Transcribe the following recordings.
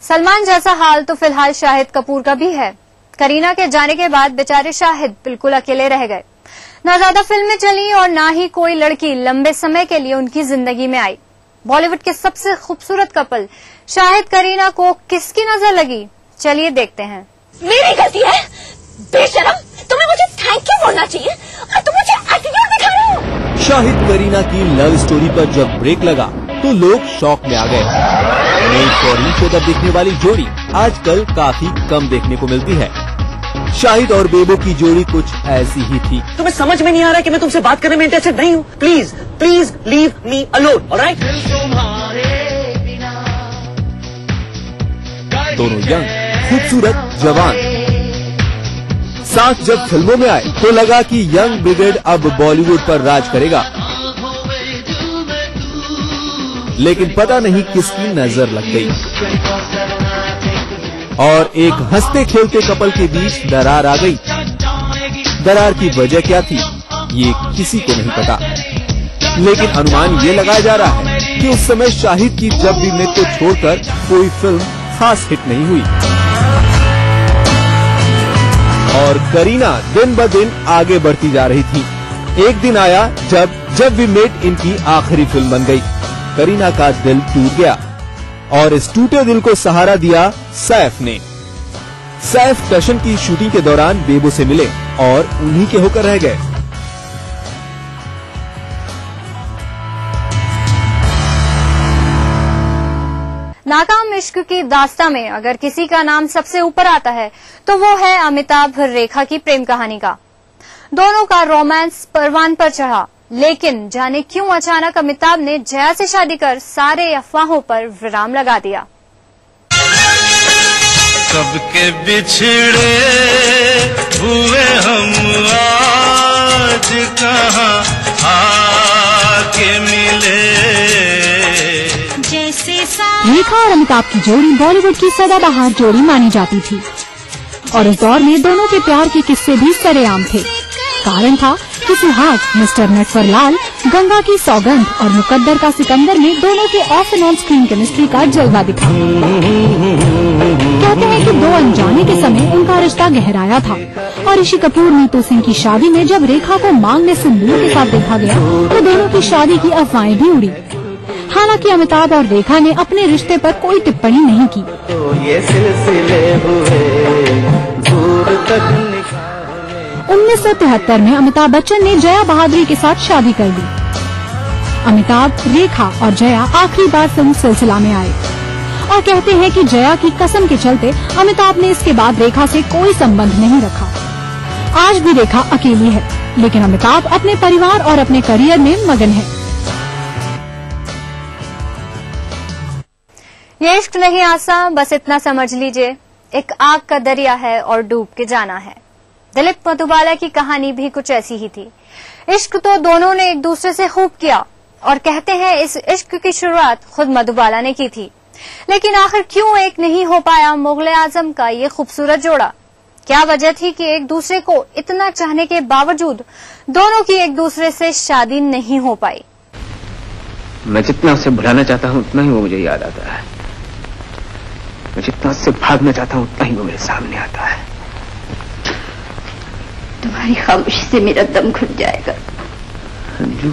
सलमान जैसा हाल तो फिलहाल शाहिद कपूर का भी है। करीना के जाने के बाद बेचारे शाहिद बिल्कुल अकेले रह गए। ना ज्यादा फिल्में चली और ना ही कोई लड़की लंबे समय के लिए उनकी जिंदगी में आई। बॉलीवुड के सबसे खूबसूरत कपल शाहिद करीना को किसकी नजर लगी, चलिए देखते हैं। मेरी गलती है, बेशरम, तुम्हें मुझे थैंक यू बोलना चाहिए और तुम मुझे एटीट्यूड दिखा रहे हो। शाहिद करीना की लव स्टोरी पर जब ब्रेक लगा तो लोग शॉक में आ गए। मेड और ईच अदर दिखने वाली जोड़ी आजकल काफी कम देखने को मिलती है। शाहिद और बेबो की जोड़ी कुछ ऐसी ही थी। तुम्हें समझ में नहीं आ रहा कि मैं तुमसे बात करने में इंटरेस्टेड नहीं हूँ। Please please leave me alone, alright? दोनों यंग, खूबसूरत, जवान साथ जब फिल्मों में आए तो लगा कि यंग ब्रिगेड अब बॉलीवुड पर राज करेगा, लेकिन पता नहीं किसकी नजर लग गई और एक हंसते खेलते कपल के बीच दरार आ गई। दरार की वजह क्या थी ये किसी को नहीं पता, लेकिन अनुमान ये लगाया जा रहा है कि उस समय शाहिद की जब भी मित को छोड़कर कोई फिल्म खास हिट नहीं हुई और करीना दिन ब दिन आगे बढ़ती जा रही थी। एक दिन आया जब वी मेट इनकी आखिरी फिल्म बन गई। करीना का दिल टूट गया और इस टूटे दिल को सहारा दिया सैफ ने। सैफ टशन की शूटिंग के दौरान बेबो से मिले और उन्हीं के होकर रह गए। नाकाम इश्क की दास्तां में अगर किसी का नाम सबसे ऊपर आता है तो वो है अमिताभ रेखा की प्रेम कहानी का। दोनों का रोमांस परवान पर चढ़ा, लेकिन जाने क्यों अचानक अमिताभ ने जया से शादी कर सारे अफवाहों पर विराम लगा दिया। कब के बिछड़े हुए हम आज कहाँ आके मिले। रेखा और अमिताभ की जोड़ी बॉलीवुड की सदाबहार जोड़ी मानी जाती थी और उस दौर में दोनों के प्यार के किस्से भी सरेआम थे। कारण था कि सुहाग, मिस्टर नटवरलाल, गंगा की सौगंध और मुकद्दर का सिकंदर में दोनों के of and on screen chemistry का जलवा दिखा। कहते हैं कि दो अनजाने के समय उनका रिश्ता गहराया था और ऋषि कपूर नीतू सिंह की शादी में जब रेखा को मांग में सिंदूर के साथ देखा गया तो दोनों की शादी की अफवाहें भी उड़ी। हालांकि अमिताभ और रेखा ने अपने रिश्ते पर कोई टिप्पणी नहीं की। तो ये सिलसिले हुए दूर तक 1973 में अमिताभ बच्चन ने जया बहादुरी के साथ शादी कर दी। अमिताभ, रेखा और जया आखिरी बार फिल्म सिलसिला में आए और कहते हैं कि जया की कसम के चलते अमिताभ ने इसके बाद रेखा से कोई संबंध नहीं रखा। आज भी रेखा अकेली है, लेकिन अमिताभ अपने परिवार और अपने करियर में मगन है। ये इश्क नहीं आसान, बस इतना समझ लीजिए, एक आग का दरिया है और डूब के जाना है। दिलीप मधुबाला की कहानी भी कुछ ऐसी ही थी। इश्क तो दोनों ने एक दूसरे से खूब किया और कहते हैं इस इश्क की शुरुआत खुद मधुबाला ने की थी। लेकिन आखिर क्यों एक नहीं हो पाया मुगले आजम का ये खूबसूरत जोड़ा? क्या वजह थी कि एक दूसरे को इतना चाहने के बावजूद दोनों की एक दूसरे से शादी नहीं हो पाई? मैं जितना उसे भुलाना चाहता हूँ उतना ही वो मुझे याद आता है। मैं जितना उससे भागना चाहता हूँ उतना ही वो मेरे सामने आता है। तुम्हारी खामोशी से मेरा दम घुट जाएगा। अंजू,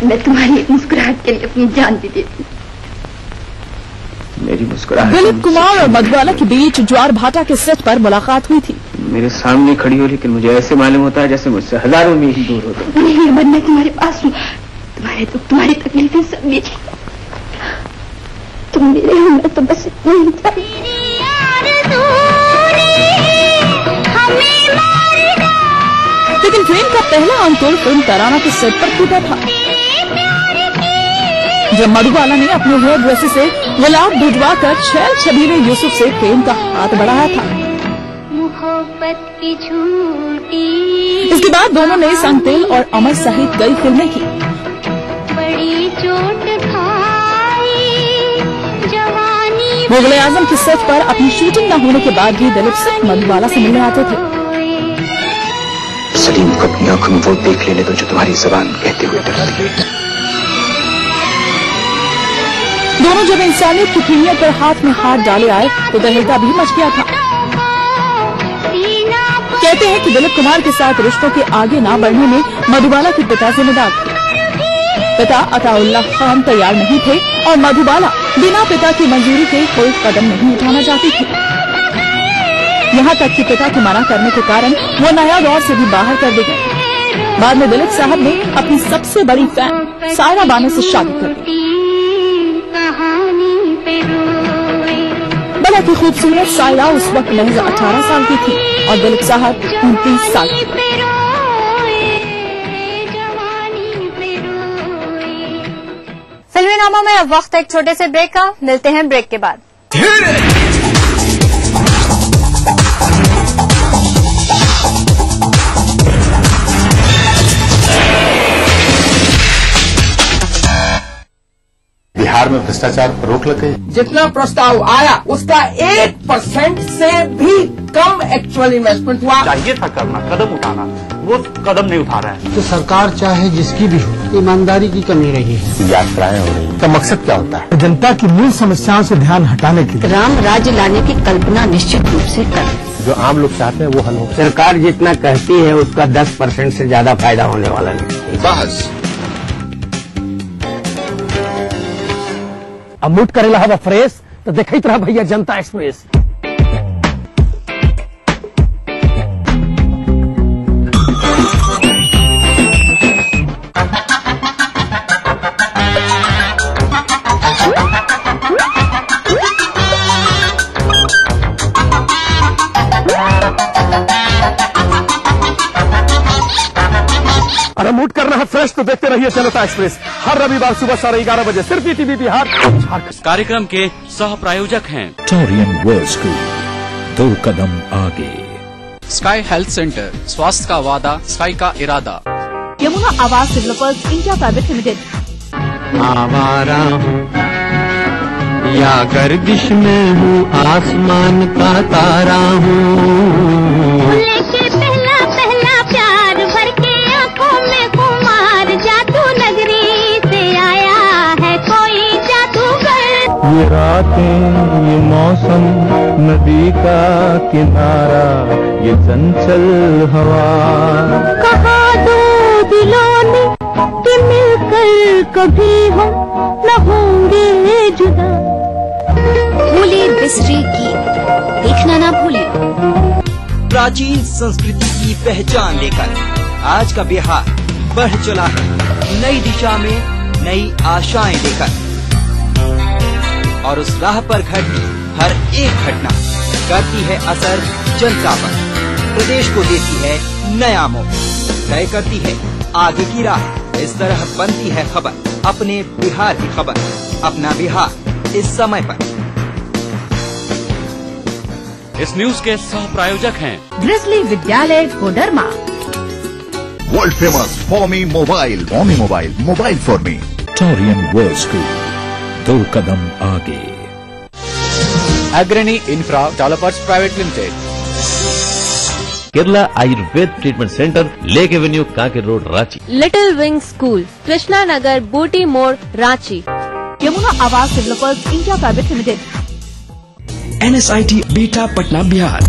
मैं तुम्हारी एक मुस्कुराहट के लिए अपनी जान भी देती। मेरी मुस्कुराहट। दिलीप कुमार और मधुबाला के बीच ज्वार भाटा के सेट पर मुलाकात हुई थी। मेरे सामने खड़ी हो, लेकिन मुझे ऐसे मालूम होता है जैसे मुझसे हजारों मील दूर होता है। नहीं अमन, मैं तुम्हारे पास हूँ। तुम्हारे दुख, तुम्हारी तकलीफें सब मेरी। तुम मेरे हो, मैं तो बस इतना ही चाहिए। लेकिन प्रेम का पहला अंकुर फिल्म तराना के सेट पर फूटा था, जब मधुबाला ने अपने हेयर ड्रेस से गुलाब भिजवा कर छैल छबीले यूसुफ से प्रेम का हाथ बढ़ाया था। इसके बाद दोनों ने संगतेल और अमर सहित कई फिल्में की। मुगले आजम के सेट पर अपनी शूटिंग न होने के बाद भी दिलीप सिंह मधुबाला से मिलने आते थे। सलीम को अपनी आंखों में वो देख लेने दो जो तुम्हारी जबान कहते हुए डरती है। दोनों जब इंसानियत की प्रीमियर पर हाथ में हाथ डाले आए तो दहलता भी मच गया था। कहते हैं कि दिलीप कुमार के साथ रिश्तों के आगे ना बढ़ने में मधुबाला के पिता जिम्मेदार थे। पिता अताउल्लाह खान तैयार नहीं थे और मधुबाला बिना पिता की मंजूरी के कोई कदम नहीं उठाना चाहती थी। यहाँ तक कि पिता के मना करने के कारण वो नया दौर से भी बाहर कर दी गई। बाद में दिलीप साहब ने अपनी सबसे बड़ी फैन सायरा बानो से शादी कर दी। बहुत ही खूबसूरत सायरा उस वक्त महज 18 साल की थी और दिलीप साहब 29 साल की। फिल्मी नामों में अब वक्त एक छोटे से ब्रेक का, मिलते हैं ब्रेक के बाद। बिहार में भ्रष्टाचार पर रोक लग गई। जितना प्रस्ताव आया उसका 1% से भी कम एक्चुअल इन्वेस्टमेंट हुआ। चाहिए था करना, कदम उठाना, वो कदम नहीं उठा रहा है। तो सरकार चाहे जिसकी भी हो, ईमानदारी की कमी रही है। यात्राएं हो रही है, तो मकसद क्या होता है? जनता की मूल समस्याओं से ध्यान हटाने के लिए राम राज्य लाने की कल्पना निश्चित रूप से करें। जो आम लोग चाहते हैं वो हल हो। सरकार जितना कहती है उसका 10% से ज्यादा फायदा होने वाला नहीं। बस अब मूड करेला हवा फ्रेश तो देखते रहा भैया जनता एक्सप्रेस। अरे मूड करना है फ्रेश तो देखते रहिए जनता एक्सप्रेस हर रविवार सुबह 11:30 बजे सिर्फ ईटीवी बिहार। कार्यक्रम के सह प्रायोजक हैं टोरियन वर्ल्ड स्कूल, 2 कदम आगे। स्काई हेल्थ सेंटर, स्वास्थ्य का वादा, स्काई का इरादा। Yamuna Awas developers India private limited. आवारा हूँ या गर्दिश में हूँ, आसमान का तारा हूँ। लेके पहला पहला प्यार भर के आंखों में कुमार, जादू नगरी से आया है कोई जादूगर। ये रातें, ये मौसम, नदी का किनारा, ये चंचल हवा। कहा दो दिलों ने कि मिलकर कभी हम न होंगे जुदा। भूले बिसरे गीत देखना ना भूलिए। प्राचीन संस्कृति की पहचान लेकर आज का बिहार बढ़ चला है नई दिशा में, नई आशाएं लेकर। और उस राह पर घटती हर एक घटना करती है असर जनता पर, प्रदेश को देती है नया मोड़, तय करती है आगे की राह। इस तरह बनती है खबर अपने बिहार की खबर, अपना बिहार इस समय पर। इस न्यूज के सह प्रायोजक हैं Grizzly Vidyalaya Koderma. World famous Formy mobile, mobile for me. Torian world school, 2 कदम आगे। Agrani infra developers private limited. Kerala Ayurveda treatment centre, lake avenue, Kanker road, Ranchi. Little wing school, Krishna Nagar, Booti More, Ranchi. Yamuna Awas developers India private limited. NSIT beta Patna Bihar.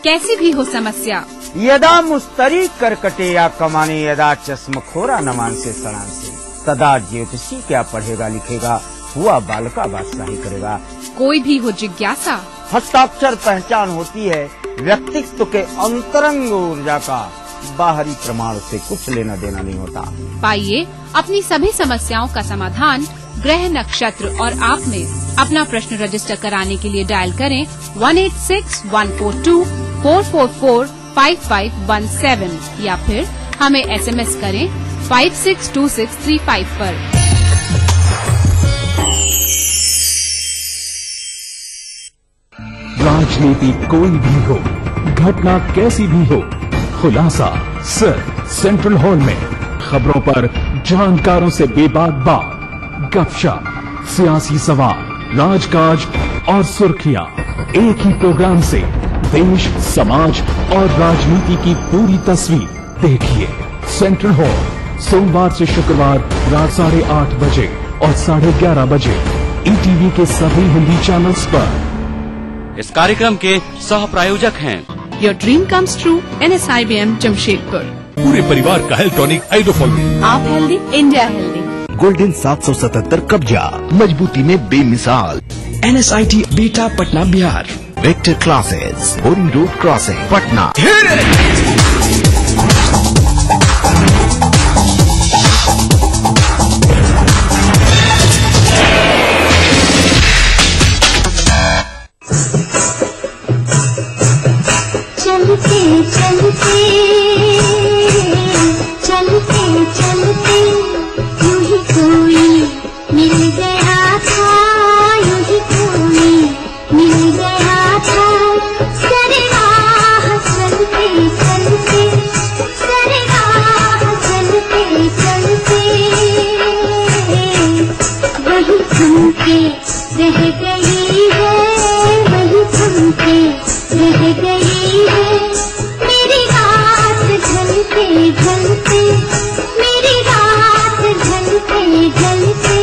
कैसी भी हो समस्या, यदा मुस्तरी करकटे या कमाने, यदा चश्मखोरा नमान से सणान से, तदा ज्योतिषी क्या पढ़ेगा लिखेगा, हुआ बालका बादशाही करेगा। कोई भी हो जिज्ञासा, हस्ताक्षर पहचान होती है व्यक्तित्व के अंतरंग ऊर्जा का, बाहरी प्रमाण से कुछ लेना देना नहीं होता। पाइए अपनी सभी समस्याओं का समाधान ग्रह, नक्षत्र और आप में। अपना प्रश्न रजिस्टर कराने के लिए डायल करें 186-142-444-5517 या फिर हमें SMS करें 562635 पर। राजनीति कोई भी हो, घटना कैसी भी हो, खुलासा सिर्फ सेंट्रल हॉल में। खबरों पर जानकारों से बेबाक बात, गपशप, सियासी सवाल, राजकाज और सुर्खियां एक ही प्रोग्राम से देश, समाज और राजनीति की पूरी तस्वीर देखिए। सेंट्रल हॉल, सोमवार से शुक्रवार रात 8:30 बजे। और 11:30 बजे ETV के सभी हिंदी चैनल्स पर। इस कार्यक्रम के सह प्रायोजक हैं your dream comes true NSIBM Jamshedpur. पूरे परिवार का हेल्थ टॉनिक आइडोफॉल। आप हेल्दी, इंडिया हेल्दी। गोल्डन 777 कब्जा, मजबूती में बेमिसाल। NSIT beta Patna Bihar. Vector classes, boring road crossing, Patna. चलते चलते चलते चलते यूं ही कोई मिल गया था, यूं ही कोई मिल गया था। सरे राह चलते चलते, सरे राह चलते चलते वही थम के रह गई है, वही थम के रह गई है। मेरी रात ढलते ढलते, मेरी रात ढलते ढलते।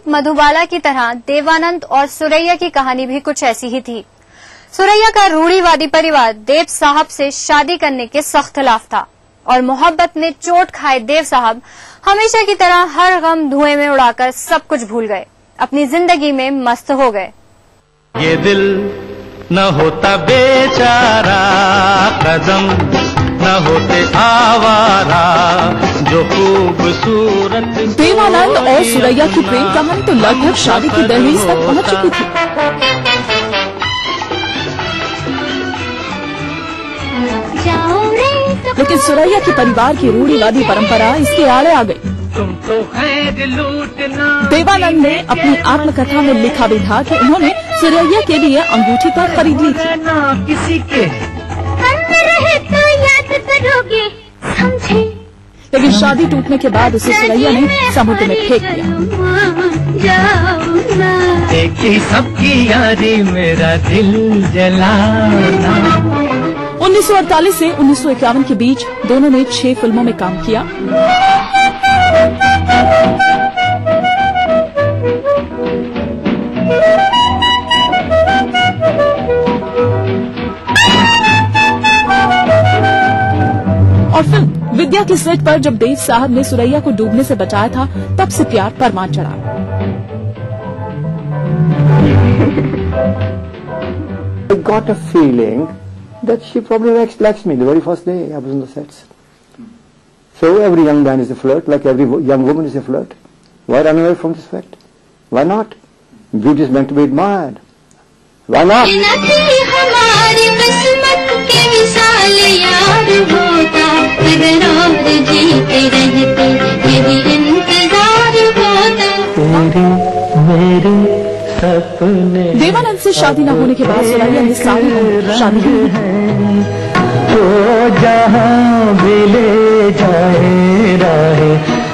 दिलीप मधुबाला की तरह देवानंद और सुरैया की कहानी भी कुछ ऐसी ही थी। सुरैया का रूढ़िवादी परिवार देव साहब से शादी करने के सख्त खिलाफ था और मोहब्बत में चोट खाए देव साहब हमेशा की तरह हर गम धुएं में उड़ाकर सब कुछ भूल गए, अपनी जिंदगी में मस्त हो गए। ये दिल न होता बेचारा, कदम न होते आवारा, जो खूबसूरत। देवानंद और सुरैया की प्रेम कहानी तो लगभग शादी की दहलीज तक पहुंच चुकी थी। लेकिन सुरैया के परिवार की रूढ़िवादी परंपरा इसके आड़े आ गई। देवानंद ने अपनी आत्मकथा में लिखा भी था कि उन्होंने सुरैया के लिए अंगूठी पर खरीद ली थी। किसी के रहे तो याद करोगे, समझे। लेकिन शादी टूटने के बाद उसे सुरैया ने समुद्र में फेंक दिया। एक ही सबकी यारी मेरा दिल जलाना। 1948 से 1951 के बीच दोनों ने 6 फिल्मों में काम किया। और फिल्म विद्या के सेट पर जब देव साहब ने सुरैया को डूबने से बचाया था, तब से प्यार परवान चढ़ा। I got a feeling that she probably likes me the very first day I was on the sets. So every young man is a flirt, like every young woman is a flirt. Why run away from this fact? Why not? Beauty is meant to be admired. Why not? हमारी किस्मत के मिसाल यार होता, अगर और जीते रहते यही इंतजार होता। मेरे सपने। देवानंद से शादी न होने के बाद सुरैया ने शादी की। तो जहाँ भी ले जाए राहे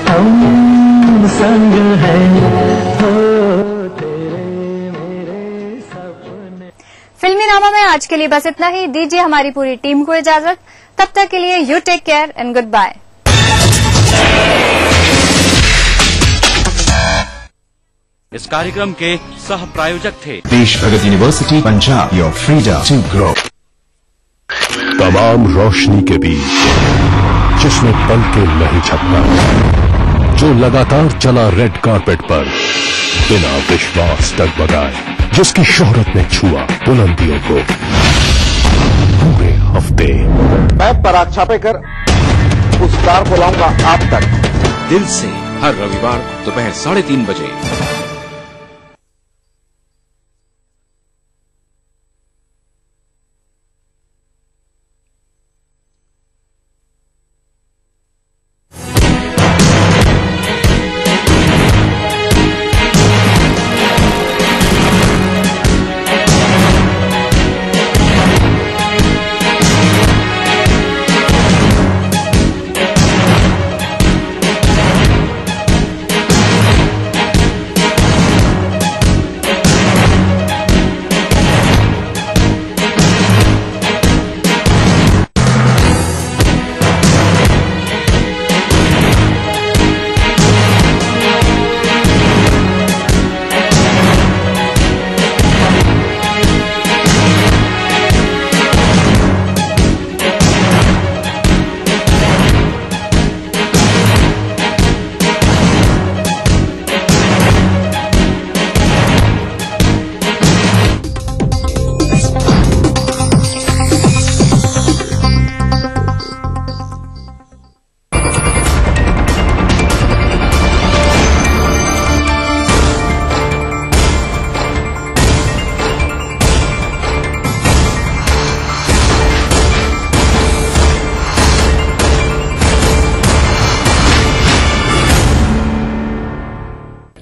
हम संग हैं। फिल्मी नामा में आज के लिए बस इतना ही। दीजिए हमारी पूरी टीम को इजाजत। तब तक के लिए you take care and goodbye. इस कार्यक्रम के सह प्रायोजक थे Desh Bhagat university Punjab, your freedom to grow. तमाम रोशनी के बीच जिसमें पल के नहीं झपका, जो लगातार चला रेड कारपेट पर बिना विश्वास डगमगाए, जिसकी शोहरत ने छुआ बुलंदियों को पूरे हफ्ते। मैं पराग छापे कर उस कार को लाऊंगा आप तक। दिल से हर रविवार दोपहर 3:30 बजे।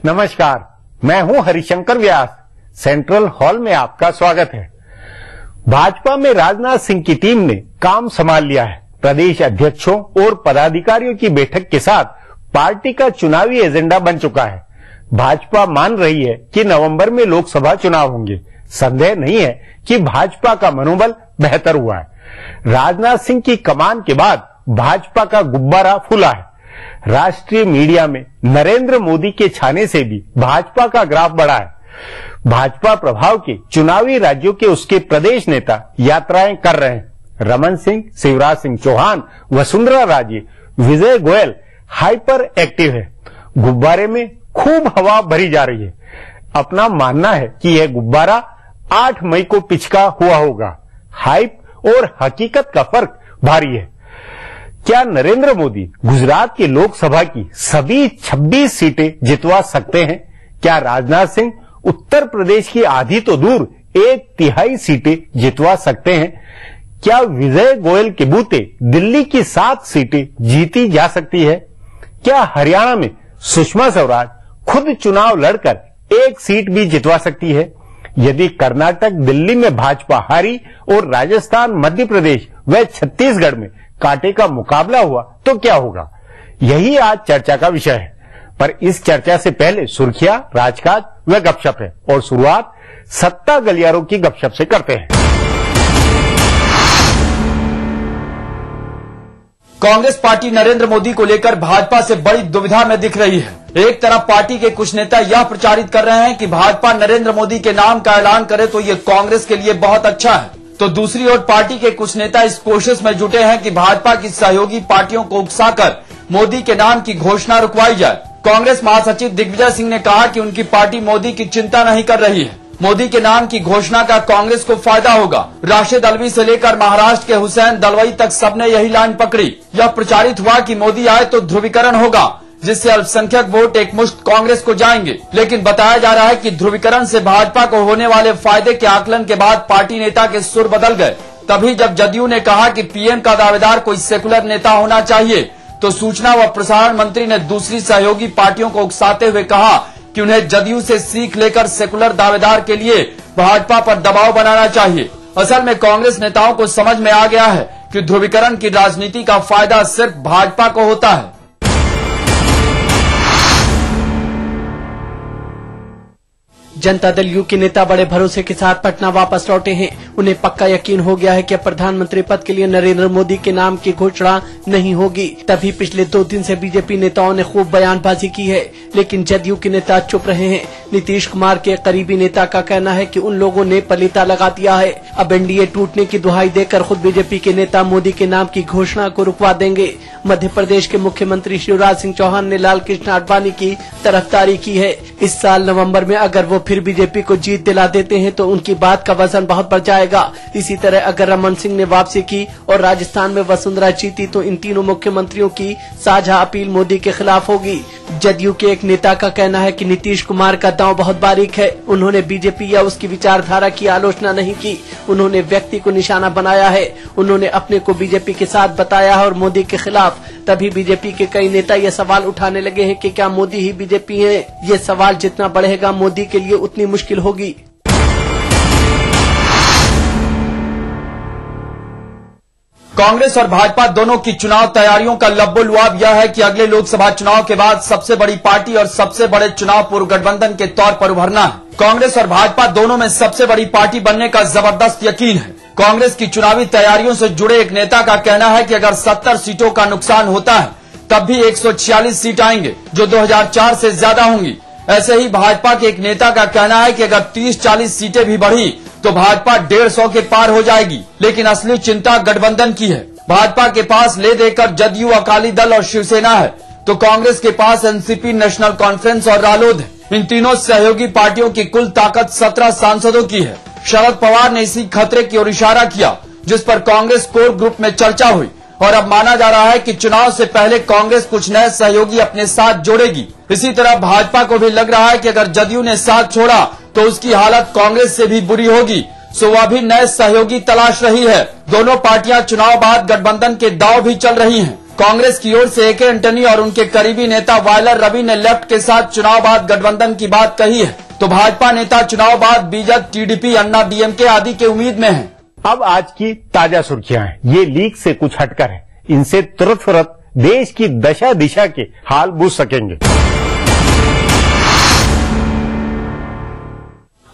नमस्कार, मैं हूं हरिशंकर व्यास। सेंट्रल हॉल में आपका स्वागत है। भाजपा में राजनाथ सिंह की टीम ने काम संभाल लिया है। प्रदेश अध्यक्षों और पदाधिकारियों की बैठक के साथ पार्टी का चुनावी एजेंडा बन चुका है। भाजपा मान रही है कि नवंबर में लोकसभा चुनाव होंगे। संदेह नहीं है कि भाजपा का मनोबल बेहतर हुआ है। राजनाथ सिंह की कमान के बाद भाजपा का गुब्बारा फूला है। राष्ट्रीय मीडिया में नरेंद्र मोदी के छाने से भी भाजपा का ग्राफ बढ़ा है। भाजपा प्रभाव के चुनावी राज्यों के उसके प्रदेश नेता यात्राएं कर रहे हैं। रमन सिंह, शिवराज सिंह चौहान, वसुंधरा राजे, विजय गोयल हाइपर एक्टिव है। गुब्बारे में खूब हवा भरी जा रही है। अपना मानना है कि यह गुब्बारा 8 मई को पिचका हुआ होगा। हाइप और हकीकत का फर्क भारी है। क्या नरेंद्र मोदी गुजरात की लोकसभा की सभी 26 सीटें जितवा सकते हैं? क्या राजनाथ सिंह उत्तर प्रदेश की आधी तो दूर 1/3 सीटें जितवा सकते हैं? क्या विजय गोयल के बूते दिल्ली की 7 सीटें जीती जा सकती है? क्या हरियाणा में सुषमा स्वराज खुद चुनाव लड़कर 1 सीट भी जितवा सकती है? यदि कर्नाटक दिल्ली में भाजपा हारी और राजस्थान, मध्य प्रदेश व छत्तीसगढ़ में कांटे का मुकाबला हुआ तो क्या होगा? यही आज चर्चा का विषय है। पर इस चर्चा से पहले सुर्खियां, राजकाज व गपशप है और शुरुआत सत्ता गलियारों की गपशप से करते हैं। कांग्रेस पार्टी नरेंद्र मोदी को लेकर भाजपा से बड़ी दुविधा में दिख रही है। एक तरफ पार्टी के कुछ नेता यह प्रचारित कर रहे हैं कि भाजपा नरेंद्र मोदी के नाम का ऐलान करे तो ये कांग्रेस के लिए बहुत अच्छा है, तो दूसरी ओर पार्टी के कुछ नेता इस कोशिश में जुटे हैं कि भाजपा की सहयोगी पार्टियों को उकसाकर मोदी के नाम की घोषणा रुकवाई जाए। कांग्रेस महासचिव दिग्विजय सिंह ने कहा कि उनकी पार्टी मोदी की चिंता नहीं कर रही है। मोदी के नाम की घोषणा का कांग्रेस को फायदा होगा। राशिद अल्वी से लेकर महाराष्ट्र के हुसैन दलवाई तक सबने यही लाइन पकड़ी। यह प्रचारित हुआ कि मोदी आए तो ध्रुवीकरण होगा, जिससे अल्पसंख्यक वोट एकमुश्त कांग्रेस को जाएंगे। लेकिन बताया जा रहा है कि ध्रुवीकरण से भाजपा को होने वाले फायदे के आकलन के बाद पार्टी नेता के सुर बदल गए। तभी जब जदयू ने कहा कि पीएम का दावेदार कोई सेकुलर नेता होना चाहिए, तो सूचना व प्रसारण मंत्री ने दूसरी सहयोगी पार्टियों को उकसाते हुए कहा कि उन्हें जदयू से सीख लेकर सेकुलर दावेदार के लिए भाजपा पर दबाव बनाना चाहिए। असल में कांग्रेस नेताओं को समझ में आ गया है कि ध्रुवीकरण की राजनीति का फायदा सिर्फ भाजपा को होता है। जनता दल यू के नेता बड़े भरोसे के साथ पटना वापस लौटे हैं। उन्हें पक्का यकीन हो गया है कि अब प्रधानमंत्री पद के लिए नरेंद्र मोदी के नाम की घोषणा नहीं होगी। तभी पिछले 2 दिन से बीजेपी नेताओं ने खूब बयानबाजी की है, लेकिन जदयू के नेता चुप रहे हैं। नीतीश कुमार के करीबी नेता का कहना है कि उन लोगों ने पलीता लगा दिया है। अब एनडीए टूटने की दुहाई देकर खुद बीजेपी के नेता मोदी के नाम की घोषणा को रुकवा देंगे। मध्य प्रदेश के मुख्यमंत्री शिवराज सिंह चौहान ने लाल कृष्ण आडवाणी की तरफदारी की है। इस साल नवम्बर में अगर वो फिर बीजेपी को जीत दिला देते हैं तो उनकी बात का वजन बहुत बढ़ जाएगा। इसी तरह अगर रमन सिंह ने वापसी की और राजस्थान में वसुंधरा जीती तो इन तीनों मुख्यमंत्रियों की साझा अपील मोदी के खिलाफ होगी। जदयू के एक नेता का कहना है कि नीतीश कुमार का दांव बहुत बारीक है। उन्होंने बीजेपी या उसकी विचारधारा की आलोचना नहीं की, उन्होंने व्यक्ति को निशाना बनाया है। उन्होंने अपने को बीजेपी के साथ बताया है और मोदी के खिलाफ। तभी बीजेपी के कई नेता ये सवाल उठाने लगे हैं कि क्या मोदी ही बीजेपी है। ये सवाल जितना बढ़ेगा मोदी के लिए उतनी मुश्किल होगी। कांग्रेस और भाजपा दोनों की चुनाव तैयारियों का लब्बो-लुआब यह है कि अगले लोकसभा चुनाव के बाद सबसे बड़ी पार्टी और सबसे बड़े चुनाव पूर्व गठबंधन के तौर पर उभरना है। कांग्रेस और भाजपा दोनों में सबसे बड़ी पार्टी बनने का जबरदस्त यकीन है। कांग्रेस की चुनावी तैयारियों से जुड़े एक नेता का कहना है कि अगर 70 सीटों का नुकसान होता है तब भी 146 सीट आएंगे, जो 2004 से ज्यादा होंगी। ऐसे ही भाजपा के एक नेता का कहना है कि अगर 30-40 सीटें भी बढ़ी तो भाजपा 150 के पार हो जाएगी। लेकिन असली चिंता गठबंधन की है। भाजपा के पास ले देकर जदयू, अकाली दल और शिवसेना है, तो कांग्रेस के पास एनसीपी, नेशनल कॉन्फ्रेंस और रालोद है। इन तीनों सहयोगी पार्टियों की कुल ताकत 17 सांसदों की है। शरद पवार ने इसी खतरे की ओर इशारा किया, जिस पर कांग्रेस कोर ग्रुप में चर्चा हुई और अब माना जा रहा है कि चुनाव से पहले कांग्रेस कुछ नए सहयोगी अपने साथ जोड़ेगी। इसी तरह भाजपा को भी लग रहा है कि अगर जदयू ने साथ छोड़ा तो उसकी हालत कांग्रेस से भी बुरी होगी, सो वह भी नए सहयोगी तलाश रही है। दोनों पार्टियां चुनाव बाद गठबंधन के दांव भी चल रही हैं। कांग्रेस की ओर से ए.के. एंटनी और उनके करीबी नेता वायलर रवि ने लेफ्ट के साथ चुनाव बाद गठबंधन की बात कही है, तो भाजपा नेता चुनाव बाद बीजेपी, टीडीपी, अन्ना डीएमके आदि के उम्मीद में हैं। अब आज की ताजा सुर्खियां हैं। ये लीक से कुछ हटकर है। इनसे तुरंत देश की दशा दिशा के हाल बूझ सकेंगे।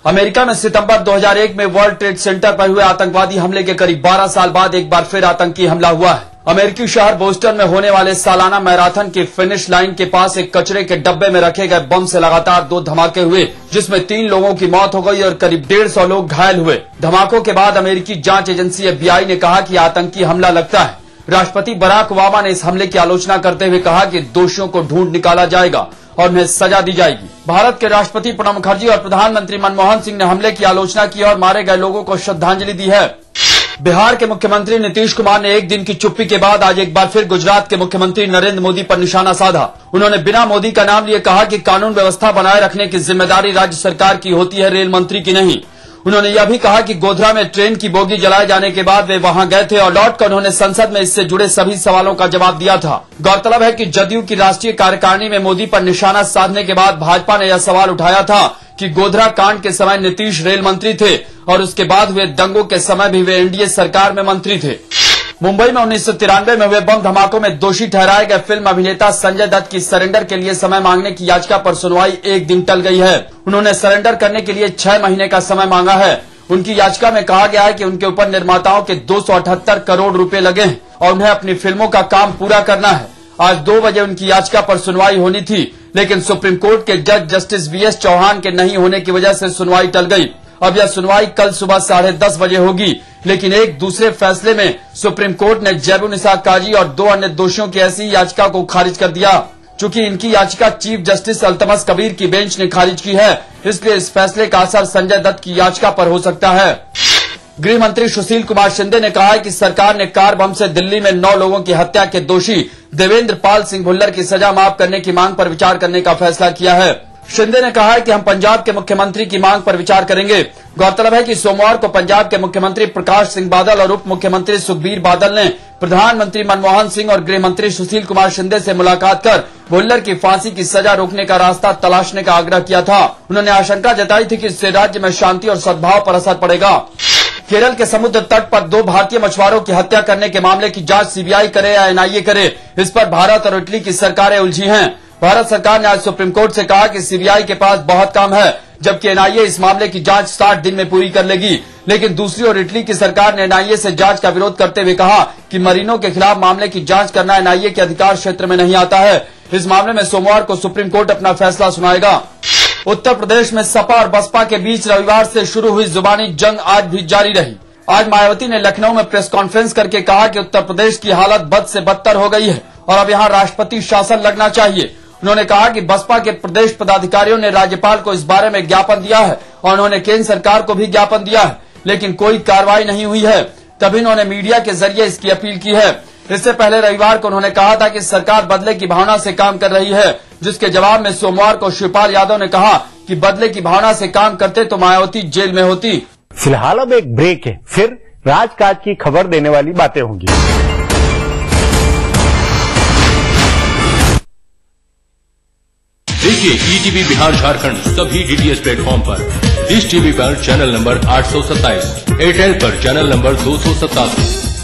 अमेरिका में सितंबर 2001 में वर्ल्ड ट्रेड सेंटर पर हुए आतंकवादी हमले के करीब 12 साल बाद एक बार फिर आतंकी हमला हुआ है। अमेरिकी शहर बोस्टन में होने वाले सालाना मैराथन की फिनिश लाइन के पास एक कचरे के डब्बे में रखे गए बम से लगातार 2 धमाके हुए, जिसमें 3 लोगों की मौत हो गई और करीब 150 लोग घायल हुए। धमाकों के बाद अमेरिकी जांच एजेंसी FBI ने कहा कि आतंकी हमला लगता है। राष्ट्रपति बराक ओबामा ने इस हमले की आलोचना करते हुए कहा कि दोषियों को ढूंढ निकाला जाएगा और उन्हें सजा दी जाएगी। भारत के राष्ट्रपति प्रणब मुखर्जी और प्रधानमंत्री मनमोहन सिंह ने हमले की आलोचना की और मारे गए लोगों को श्रद्धांजलि दी है। बिहार के मुख्यमंत्री नीतीश कुमार ने एक दिन की चुप्पी के बाद आज एक बार फिर गुजरात के मुख्यमंत्री नरेंद्र मोदी पर निशाना साधा। उन्होंने बिना मोदी का नाम लिए कहा कि कानून व्यवस्था बनाए रखने की जिम्मेदारी राज्य सरकार की होती है, रेल मंत्री की नहीं। उन्होंने यह भी कहा कि गोधरा में ट्रेन की बोगी जलाए जाने के बाद वे वहां गए थे और लौटकर उन्होंने संसद में इससे जुड़े सभी सवालों का जवाब दिया था। गौरतलब है कि जदयू की राष्ट्रीय कार्यकारिणी में मोदी पर निशाना साधने के बाद भाजपा ने यह सवाल उठाया था कि गोधरा कांड के समय नीतीश रेल मंत्री थे और उसके बाद हुए दंगों के समय भी वे एनडीए सरकार में मंत्री थे। मुंबई में 1993 में हुए बम धमाकों में दोषी ठहराए गए फिल्म अभिनेता संजय दत्त की सरेंडर के लिए समय मांगने की याचिका पर सुनवाई एक दिन टल गई है। उन्होंने सरेंडर करने के लिए 6 महीने का समय मांगा है। उनकी याचिका में कहा गया है कि उनके ऊपर निर्माताओं के 278 करोड़ रुपए लगे हैं और उन्हें अपनी फिल्मों का काम पूरा करना है। आज 2 बजे उनकी याचिका पर सुनवाई होनी थी, लेकिन सुप्रीम कोर्ट के जज जस्टिस VS चौहान के नहीं होने की वजह से सुनवाई टल गई। अब यह सुनवाई कल सुबह 10:30 बजे होगी, लेकिन एक दूसरे फैसले में सुप्रीम कोर्ट ने जैबुनिसा काजी और 2 अन्य दोषियों की ऐसी याचिका को खारिज कर दिया। चूंकि इनकी याचिका चीफ जस्टिस अल्तमस कबीर की बेंच ने खारिज की है, इसलिए इस फैसले का असर संजय दत्त की याचिका पर हो सकता है। गृह मंत्री सुशील कुमार शिंदे ने कहा है कि सरकार ने कार बम से दिल्ली में 9 लोगों की हत्या के दोषी देवेंद्र पाल सिंह भुल्लर की सजा माफ करने की मांग पर विचार करने का फैसला किया है। शिंदे ने कहा है कि हम पंजाब के मुख्यमंत्री की मांग पर विचार करेंगे। गौरतलब है कि सोमवार को पंजाब के मुख्यमंत्री प्रकाश सिंह बादल और उप मुख्यमंत्री सुखबीर बादल ने प्रधानमंत्री मनमोहन सिंह और गृह मंत्री सुशील कुमार शिंदे से मुलाकात कर भुल्लर की फांसी की सजा रोकने का रास्ता तलाशने का आग्रह किया था। उन्होंने आशंका जताई थी कि इससे राज्य में शांति और सद्भाव पर असर पड़ेगा। केरल के समुद्र तट पर 2 भारतीय मछुआरों की हत्या करने के मामले की जांच CBI करे या NIA करे, इस पर भारत और इटली की सरकारें उलझी हैं। भारत सरकार ने आज सुप्रीम कोर्ट से कहा कि CBI के पास बहुत काम है, जबकि NIA इस मामले की जांच 60 दिन में पूरी कर लेगी। लेकिन दूसरी ओर इटली की सरकार ने NIA से जांच का विरोध करते हुए कहा कि मरीनों के खिलाफ मामले की जांच करना NIA के अधिकार क्षेत्र में नहीं आता है। इस मामले में सोमवार को सुप्रीम कोर्ट अपना फैसला सुनाएगा। उत्तर प्रदेश में सपा और बसपा के बीच रविवार से शुरू हुई जुबानी जंग आज भी जारी रही। आज मायावती ने लखनऊ में प्रेस कॉन्फ्रेंस करके कहा कि उत्तर प्रदेश की हालत बद से बदतर हो गई है और अब यहाँ राष्ट्रपति शासन लगना चाहिए। उन्होंने कहा कि बसपा के प्रदेश पदाधिकारियों ने राज्यपाल को इस बारे में ज्ञापन दिया है और उन्होंने केंद्र सरकार को भी ज्ञापन दिया है, लेकिन कोई कार्रवाई नहीं हुई है। तभी उन्होंने मीडिया के जरिए इसकी अपील की है। इससे पहले रविवार को उन्होंने कहा था कि सरकार बदले की भावना से काम कर रही है, जिसके जवाब में सोमवार को शिवपाल यादव ने कहा कि बदले की भावना से काम करते तो मायावती जेल में होती। फिलहाल अब एक ब्रेक है, फिर राजकाज की खबर देने वाली बातें होंगी। देखिए ETV बिहार झारखंड सभी DTH प्लेटफॉर्म पर। डिश टीवी पर चैनल नंबर 827, एयरटेल पर चैनल नंबर 287,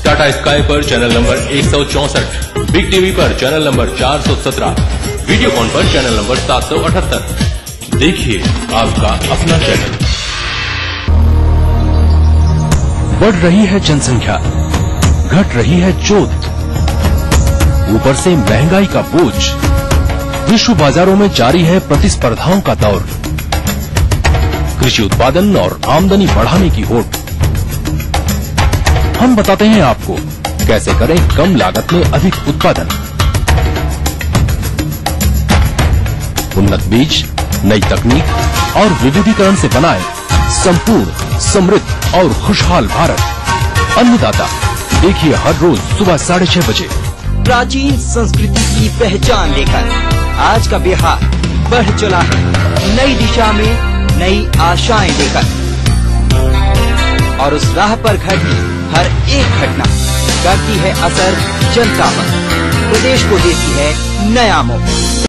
टाटा स्काई पर चैनल नंबर 164, बिग टीवी पर चैनल नंबर 417, वीडियोकॉन पर चैनल नंबर 778। देखिए आपका अपना चैनल। बढ़ रही है जनसंख्या, घट रही है जोत, ऊपर से महंगाई का बोझ, विश्व बाजारों में जारी है प्रतिस्पर्धाओं का दौर, कृषि उत्पादन और आमदनी बढ़ाने की होड़। हम बताते हैं आपको कैसे करें कम लागत में अधिक उत्पादन। उन्नत बीज, नई तकनीक और विविधीकरण से बनाए संपूर्ण, समृद्ध और खुशहाल भारत। अन्नदाता देखिए हर रोज सुबह 6:30 बजे। प्राचीन संस्कृति की पहचान लेकर आज का बिहार बढ़ चला है नई दिशा में, नई आशाएं लेकर। और उस राह पर घटी हर एक घटना करती है असर जनता पर, प्रदेश को देती है नया मोड़।